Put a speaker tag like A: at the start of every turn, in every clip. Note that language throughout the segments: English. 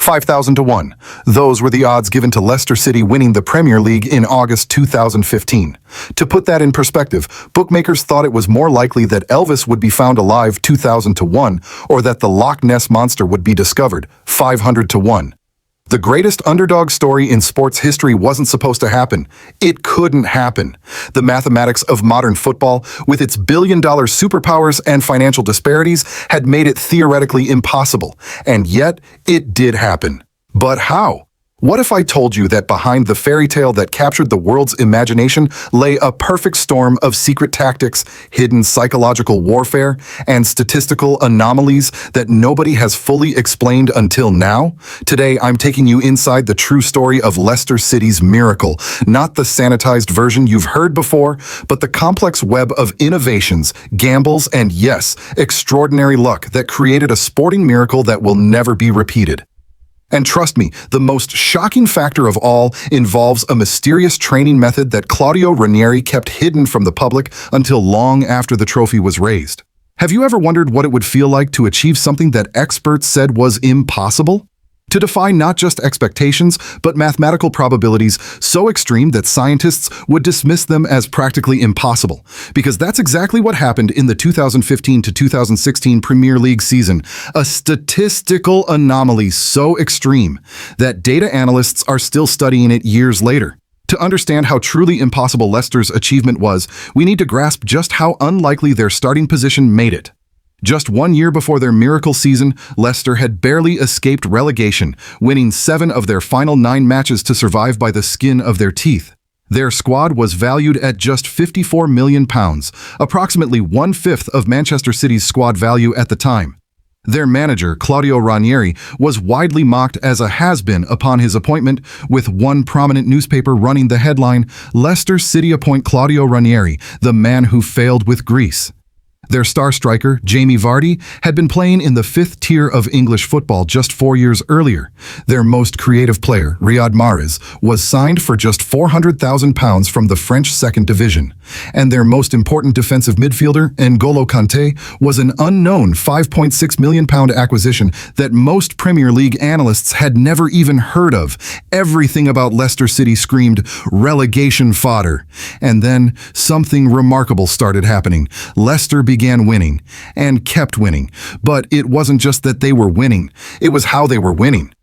A: 5,000 to 1. Those were the odds given to Leicester City winning the Premier League in August 2015. To put that in perspective, bookmakers thought it was more likely that Elvis would be found alive 2,000 to 1 or that the Loch Ness Monster would be discovered 500 to 1. The greatest underdog story in sports history wasn't supposed to happen. It couldn't happen. The mathematics of modern football, with its billion-dollar superpowers and financial disparities, had made it theoretically impossible. And yet, it did happen. But how? What if I told you that behind the fairy tale that captured the world's imagination lay a perfect storm of secret tactics, hidden psychological warfare, and statistical anomalies that nobody has fully explained until now? Today, I'm taking you inside the true story of Leicester City's miracle, not the sanitized version you've heard before, but the complex web of innovations, gambles, and yes, extraordinary luck that created a sporting miracle that will never be repeated. And trust me, the most shocking factor of all involves a mysterious training method that Claudio Ranieri kept hidden from the public until long after the trophy was raised. Have you ever wondered what it would feel like to achieve something that experts said was impossible? To defy not just expectations, but mathematical probabilities so extreme that scientists would dismiss them as practically impossible. Because that's exactly what happened in the 2015 to 2016 Premier League season, a statistical anomaly so extreme that data analysts are still studying it years later. To understand how truly impossible Leicester's achievement was, we need to grasp just how unlikely their starting position made it. Just 1 year before their miracle season, Leicester had barely escaped relegation, winning 7 of their final 9 matches to survive by the skin of their teeth. Their squad was valued at just £54 million, approximately 1/5 of Manchester City's squad value at the time. Their manager, Claudio Ranieri, was widely mocked as a has-been upon his appointment, with one prominent newspaper running the headline, "Leicester City appoint Claudio Ranieri, the man who failed with Greece." Their star striker, Jamie Vardy, had been playing in the 5th tier of English football just 4 years earlier. Their most creative player, Riyad Mahrez, was signed for just £400,000 from the French 2nd Division. And their most important defensive midfielder, N'Golo Kanté, was an unknown £5.6 million acquisition that most Premier League analysts had never even heard of. Everything about Leicester City screamed relegation fodder. And then something remarkable started happening. Leicester began winning, and kept winning. But it wasn't just that they were winning, it was how they were winning.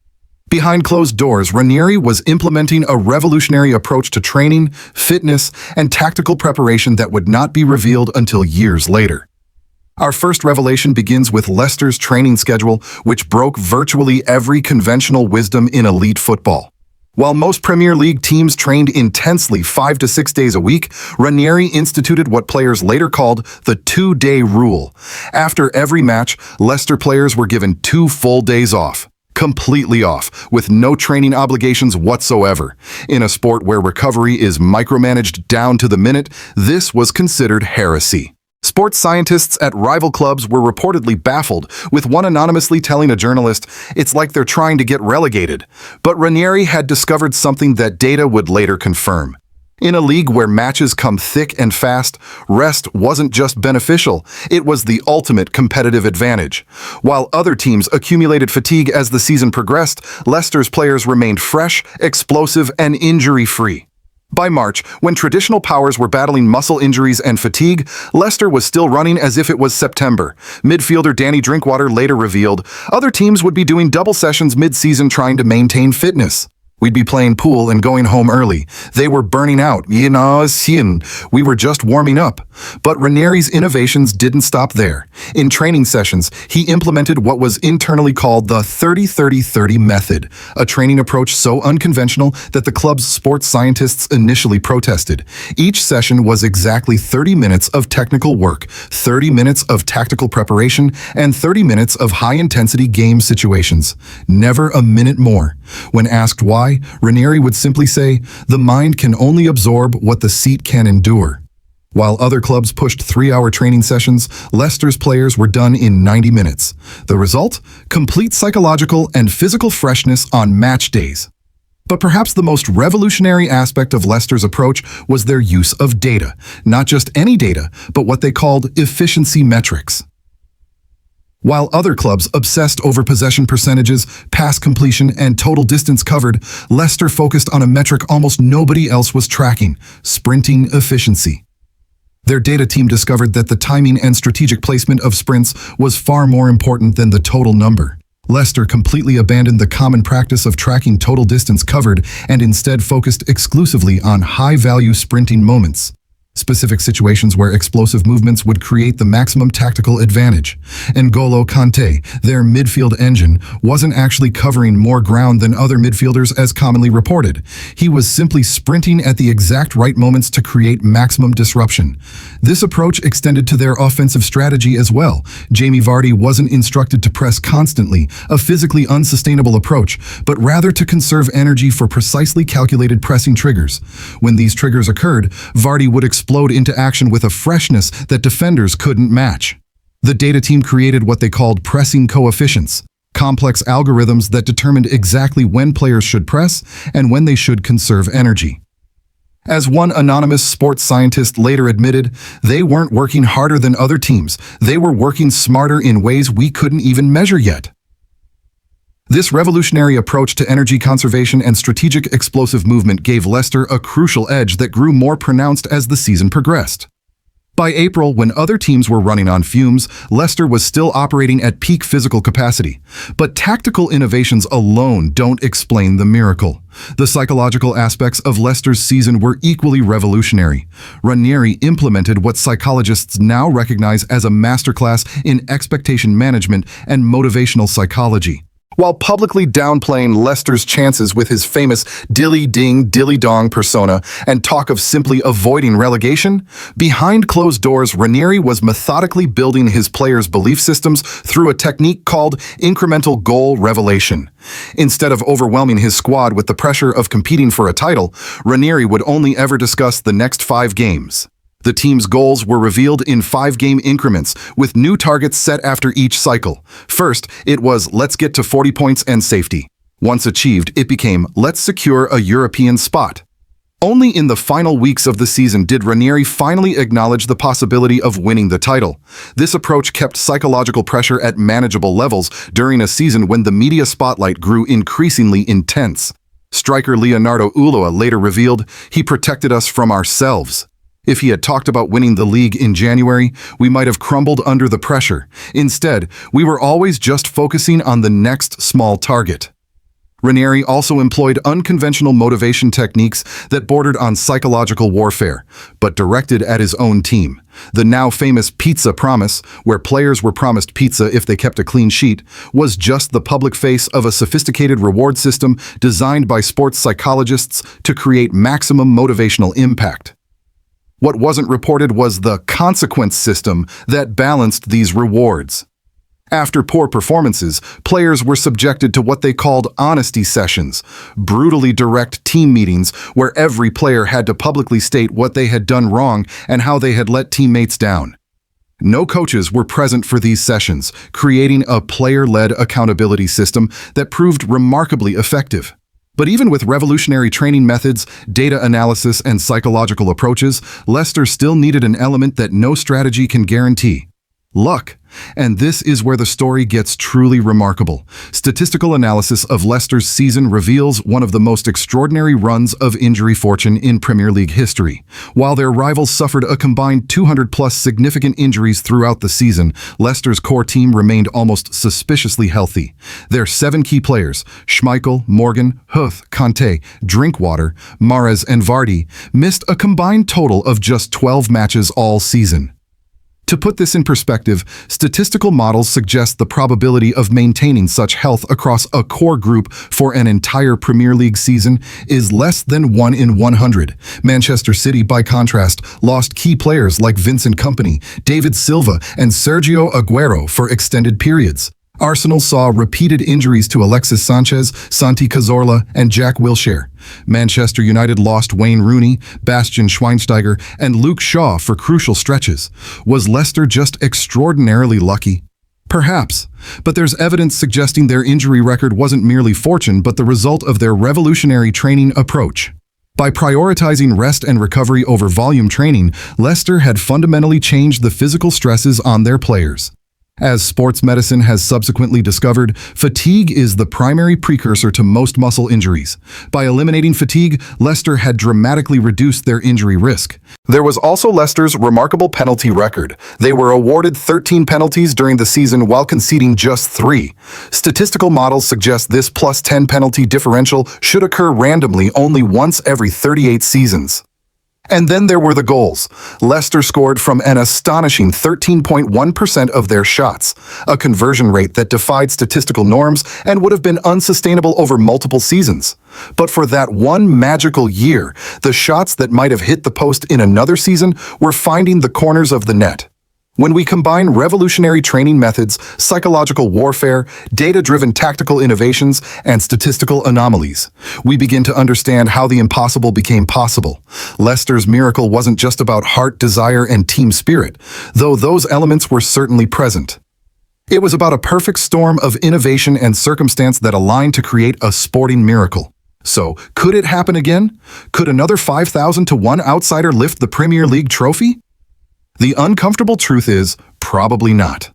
A: Behind closed doors, Ranieri was implementing a revolutionary approach to training, fitness, and tactical preparation that would not be revealed until years later. Our first revelation begins with Leicester's training schedule, which broke virtually every conventional wisdom in elite football. While most Premier League teams trained intensely 5 to 6 days a week, Ranieri instituted what players later called the 2-day rule. After every match, Leicester players were given 2 full days off. Completely off, with no training obligations whatsoever. In a sport where recovery is micromanaged down to the minute, this was considered heresy. Sports scientists at rival clubs were reportedly baffled, with one anonymously telling a journalist, "It's like they're trying to get relegated." But Ranieri had discovered something that data would later confirm. In a league where matches come thick and fast, rest wasn't just beneficial, it was the ultimate competitive advantage. While other teams accumulated fatigue as the season progressed, Leicester's players remained fresh, explosive, and injury-free. By March, when traditional powers were battling muscle injuries and fatigue, Leicester was still running as if it was September. Midfielder Danny Drinkwater later revealed, other teams would be doing double sessions mid-season trying to maintain fitness. We'd be playing pool and going home early. They were burning out. We were just warming up. But Ranieri's innovations didn't stop there. In training sessions, he implemented what was internally called the 30-30-30 method, a training approach so unconventional that the club's sports scientists initially protested. Each session was exactly 30 minutes of technical work, 30 minutes of tactical preparation, and 30 minutes of high-intensity game situations. Never a minute more. When asked why, Ranieri would simply say, "The mind can only absorb what the seat can endure." While other clubs pushed 3-hour training sessions, Leicester's players were done in 90 minutes. The result? Complete psychological and physical freshness on match days. But perhaps the most revolutionary aspect of Leicester's approach was their use of data. Not just any data, but what they called efficiency metrics. While other clubs obsessed over possession percentages, pass completion, and total distance covered, Leicester focused on a metric almost nobody else was tracking: sprinting efficiency. Their data team discovered that the timing and strategic placement of sprints was far more important than the total number. Leicester completely abandoned the common practice of tracking total distance covered and instead focused exclusively on high-value sprinting moments. Specific situations where explosive movements would create the maximum tactical advantage. N'Golo Kanté, their midfield engine, wasn't actually covering more ground than other midfielders as commonly reported. He was simply sprinting at the exact right moments to create maximum disruption. This approach extended to their offensive strategy as well. Jamie Vardy wasn't instructed to press constantly, a physically unsustainable approach, but rather to conserve energy for precisely calculated pressing triggers. When these triggers occurred, Vardy would explode into action with a freshness that defenders couldn't match. The data team created what they called pressing coefficients, complex algorithms that determined exactly when players should press and when they should conserve energy. As one anonymous sports scientist later admitted, they weren't working harder than other teams, they were working smarter in ways we couldn't even measure yet. This revolutionary approach to energy conservation and strategic explosive movement gave Leicester a crucial edge that grew more pronounced as the season progressed. By April, when other teams were running on fumes, Leicester was still operating at peak physical capacity. But tactical innovations alone don't explain the miracle. The psychological aspects of Leicester's season were equally revolutionary. Ranieri implemented what psychologists now recognize as a masterclass in expectation management and motivational psychology. While publicly downplaying Leicester's chances with his famous dilly-ding, dilly-dong persona and talk of simply avoiding relegation, behind closed doors, Ranieri was methodically building his players' belief systems through a technique called incremental goal revelation. Instead of overwhelming his squad with the pressure of competing for a title, Ranieri would only ever discuss the next 5 games. The team's goals were revealed in 5-game increments, with new targets set after each cycle. First, it was, let's get to 40 points and safety. Once achieved, it became, let's secure a European spot. Only in the final weeks of the season did Ranieri finally acknowledge the possibility of winning the title. This approach kept psychological pressure at manageable levels during a season when the media spotlight grew increasingly intense. Striker Leonardo Ulloa later revealed, "He protected us from ourselves." If he had talked about winning the league in January, we might have crumbled under the pressure. Instead, we were always just focusing on the next small target. Ranieri also employed unconventional motivation techniques that bordered on psychological warfare, but directed at his own team. The now famous pizza promise, where players were promised pizza if they kept a clean sheet, was just the public face of a sophisticated reward system designed by sports psychologists to create maximum motivational impact. What wasn't reported was the consequence system that balanced these rewards. After poor performances, players were subjected to what they called honesty sessions, brutally direct team meetings where every player had to publicly state what they had done wrong and how they had let teammates down. No coaches were present for these sessions, creating a player-led accountability system that proved remarkably effective. But even with revolutionary training methods, data analysis, and psychological approaches, Leicester still needed an element that no strategy can guarantee: luck. And this is where the story gets truly remarkable. Statistical analysis of Leicester's season reveals one of the most extraordinary runs of injury fortune in Premier League history. While their rivals suffered a combined 200-plus significant injuries throughout the season, Leicester's core team remained almost suspiciously healthy. Their 7 key players, Schmeichel, Morgan, Huth, Kanté, Drinkwater, Mahrez, and Vardy, missed a combined total of just 12 matches all season. To put this in perspective, statistical models suggest the probability of maintaining such health across a core group for an entire Premier League season is less than 1 in 100. Manchester City, by contrast, lost key players like Vincent Kompany, David Silva, and Sergio Aguero for extended periods. Arsenal saw repeated injuries to Alexis Sanchez, Santi Cazorla, and Jack Wilshere. Manchester United lost Wayne Rooney, Bastian Schweinsteiger, and Luke Shaw for crucial stretches. Was Leicester just extraordinarily lucky? Perhaps, but there's evidence suggesting their injury record wasn't merely fortune but the result of their revolutionary training approach. By prioritizing rest and recovery over volume training, Leicester had fundamentally changed the physical stresses on their players. As sports medicine has subsequently discovered, fatigue is the primary precursor to most muscle injuries. By eliminating fatigue, Leicester had dramatically reduced their injury risk. There was also Leicester's remarkable penalty record. They were awarded 13 penalties during the season while conceding just 3. Statistical models suggest this plus 10 penalty differential should occur randomly only once every 38 seasons. And then there were the goals. Leicester scored from an astonishing 13.1% of their shots, a conversion rate that defied statistical norms and would have been unsustainable over multiple seasons. But for that one magical year, the shots that might have hit the post in another season were finding the corners of the net. When we combine revolutionary training methods, psychological warfare, data-driven tactical innovations, and statistical anomalies, we begin to understand how the impossible became possible. Leicester's miracle wasn't just about heart, desire, and team spirit, though those elements were certainly present. It was about a perfect storm of innovation and circumstance that aligned to create a sporting miracle. So, could it happen again? Could another 5,000 to 1 outsider lift the Premier League trophy? The uncomfortable truth is, probably not.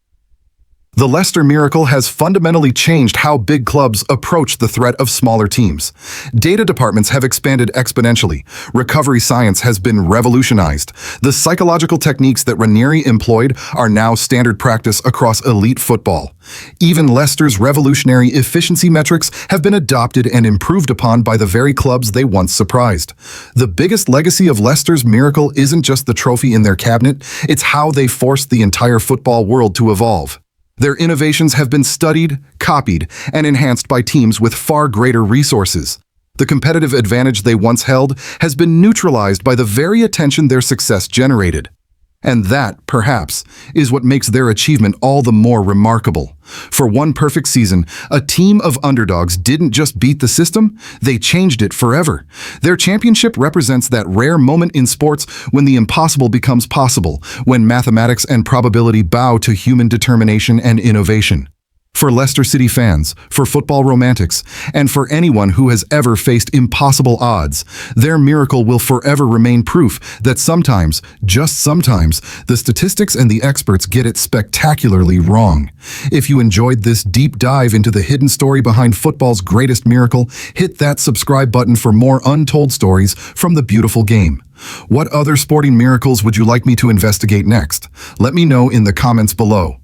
A: The Leicester miracle has fundamentally changed how big clubs approach the threat of smaller teams. Data departments have expanded exponentially. Recovery science has been revolutionized. The psychological techniques that Ranieri employed are now standard practice across elite football. Even Leicester's revolutionary efficiency metrics have been adopted and improved upon by the very clubs they once surprised. The biggest legacy of Leicester's miracle isn't just the trophy in their cabinet, it's how they forced the entire football world to evolve. Their innovations have been studied, copied, and enhanced by teams with far greater resources. The competitive advantage they once held has been neutralized by the very attention their success generated. And that, perhaps, is what makes their achievement all the more remarkable. For one perfect season, a team of underdogs didn't just beat the system, they changed it forever. Their championship represents that rare moment in sports when the impossible becomes possible, when mathematics and probability bow to human determination and innovation. For Leicester City fans, for football romantics, and for anyone who has ever faced impossible odds, their miracle will forever remain proof that sometimes, just sometimes, the statistics and the experts get it spectacularly wrong. If you enjoyed this deep dive into the hidden story behind football's greatest miracle, hit that subscribe button for more untold stories from the beautiful game. What other sporting miracles would you like me to investigate next? Let me know in the comments below.